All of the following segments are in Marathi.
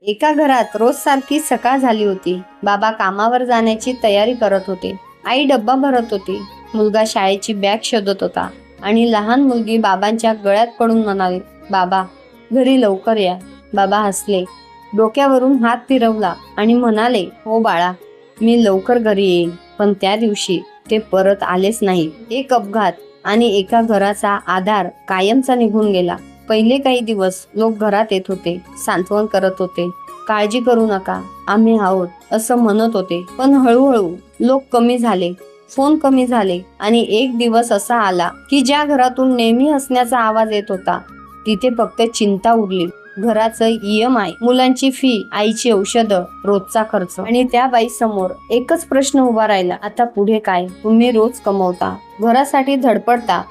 एका घरात रोज सारखी सकाळ झाली होती. बाबा कामावर जाण्याची तयारी करत होते. आई डब्बा भरत होती. मुलगा शाळेची बॅग शोधत होता आणि लहान मुलगी बाबांच्या गळ्यात पडून म्हणाली, बाबा घरी लवकर या. बाबा हसले, डोक्यावरून हात फिरवला आणि म्हणाले, हो बाळा, मी लवकर घरी येईन. पण त्या दिवशी ते परत आलेच नाही. एक अपघात आणि एका घराचा आधार कायमचा निघून गेला. पहिले काही दिवस लोक घरात येत होते, सांत्वन करत होते, काळजी करू नका, आम्ही आहोत असं म्हणत होते. पण हळूहळू लोक कमी झाले, फोन कमी झाले आणि एक दिवस असा आला की ज्या घरातून नेहमी हसण्याचा आवाज येत होता तिथे फक्त चिंता उरली. घराचं EMI, मुलांची फी, आईची औषधं, रोजचा खर्च. आणि त्या बाई समोर एकच प्रश्न उभा राहिला, आता पुढे काय? तुम्ही रोज कमवता, घरासाठी धडपडता,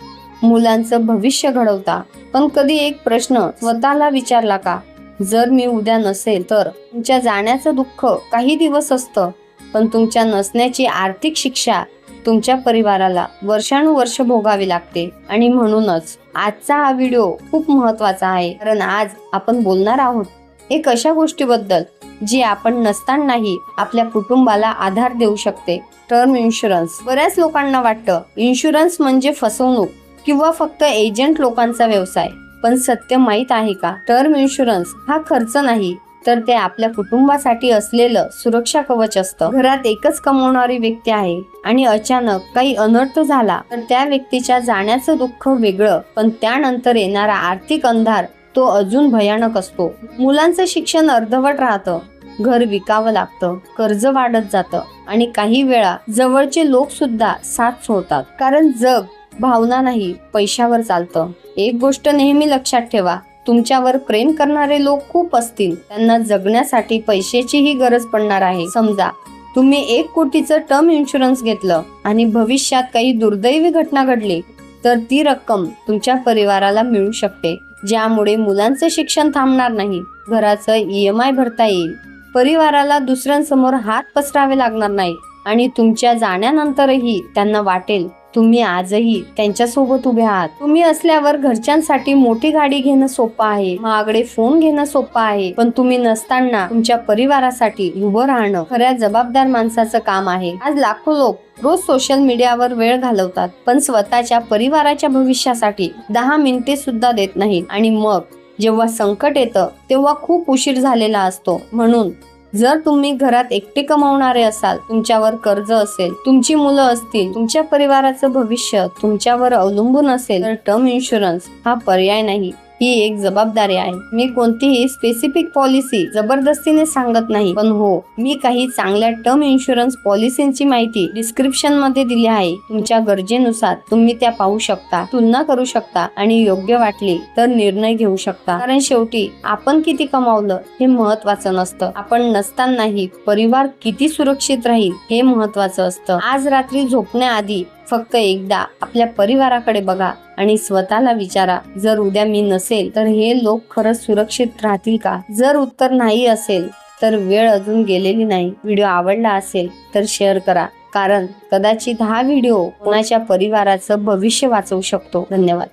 मुलांचं भविष्य घडवता, पण कधी एक प्रश्न स्वतःला विचारला का, जर मी उद्या नसेल तर? तुमच्या जाण्याचं दुःख काही दिवस असतं, पण तुमच्या नसण्याची आर्थिक शिक्षा तुमच्या परिवाराला वर्षानुवर्ष भोगावी लागते. आणि म्हणूनच आजचा हा व्हिडिओ खूप महत्वाचा आहे, कारण आज आपण बोलणार आहोत एक अशा गोष्टीबद्दल जी आपण नसतानाही आपल्या कुटुंबाला आधार देऊ शकते. Term insurance. बऱ्याच लोकांना वाटतं इन्शुरन्स म्हणजे फसवणूक किंवा फक्त एजंट लोकांचा व्यवसाय. पण सत्य माहित आहे का? टर्म इन्शुरन्स हा खर्च नाही, तर ते आपल्या कुटुंबासाठी असलेलं सुरक्षा कवच असतं. घरात एकच कमवणारी व्यक्ती आहे आणि अचानक काही अनर्थ झाला तर त्या व्यक्तीच्या जाण्याचं दुःख वेगळं, पण त्यानंतर येणारा आर्थिक अंधार तो अजून भयानक असतो. मुलांचं शिक्षण अर्धवट राहतं, घर विकावं लागतं, कर्ज वाढत जातं आणि काही वेळा जवळचे लोक सुद्धा साथ सोडतात. कारण जग भावना नाही, पैशावर चालतं. एक गोष्ट नेहमी लक्षात ठेवा, तुमच्यावर प्रेम करणारे लोक खूप असतील, त्यांना जगण्यासाठी पैशाचीही गरज पडणार आहे. समजा तुम्ही 1 कोटीचं टर्म इन्शुरन्स घेतलं आणि भविष्यात काही दुर्दैवी घटना घडली तर ती रक्कम तुमच्या परिवाराला मिळू शकते, ज्यामुळे मुलांचं शिक्षण थांबणार नाही, घराचं EMI भरता येईल, परिवाराला दुसऱ्यांसमोर हात पसरावे लागणार नाही आणि तुमच्या जाण्यानंतरही त्यांना वाटेल तुम्ही आजही त्यांच्या सोबत उभे आहात. तुम्ही असल्यावर घरच्यांसाठी मोठी गाडी घेणं सोपं आहे, महागडे फोन घेणं सोपं आहे, पण तुम्ही नसताना तुमच्या परिवारासाठी उभं राहणं खऱ्या जबाबदार माणसाचं काम आहे. आज लाखो लोक रोज सोशल मीडियावर वेळ घालवतात, पण स्वतःच्या परिवाराच्या भविष्यासाठी 10 मिनिटे सुद्धा देत नाहीत. आणि मग जेव्हा संकट येतं तेव्हा खूप उशीर झालेला असतो. म्हणून जर तुम्ही घरात एकटे कमावणारे असाल, तुमच्यावर कर्ज असेल, तुमची मुलं असतील, तुमच्या परिवाराचं भविष्य तुमच्यावर अवलंबून असेल, तर टर्म इन्शुरन्स हा पर्याय नाही, ही एक जबाबदारी आहे. मी कोणतीही स्पेसिफिक पॉलिसी जबरदस्तीने सांगत नाही, पण हो, मी काही चांगल्या टर्म इन्शुरन्स पॉलिसींची माहिती डिस्क्रिप्शन मध्ये दिली आहे. तुमच्या गरजेनुसार तुम्ही त्या पाहू शकता, तुलना करू शकता आणि योग्य वाटली तर निर्णय घेऊ शकता. कारण शेवटी आपण किती कमावलं हे महत्वाचं नसतं, आपण नसतानाही परिवार किती सुरक्षित राहील हे महत्वाचं असतं. आज रात्री झोपण्याआधी फक्त एकदा आपल्या परिवाराकडे बघा आणि स्वतःला विचारा, जर उद्या मी नसेल तर हे लोक खरंच सुरक्षित राहतील का? जर उत्तर नाही असेल तर वेळ अजून गेलेली नाही. व्हिडिओ आवडला असेल तर शेअर करा, कारण कदाचित हा व्हिडिओ कोणाच्या परिवाराचं भविष्य वाचवू शकतो. धन्यवाद.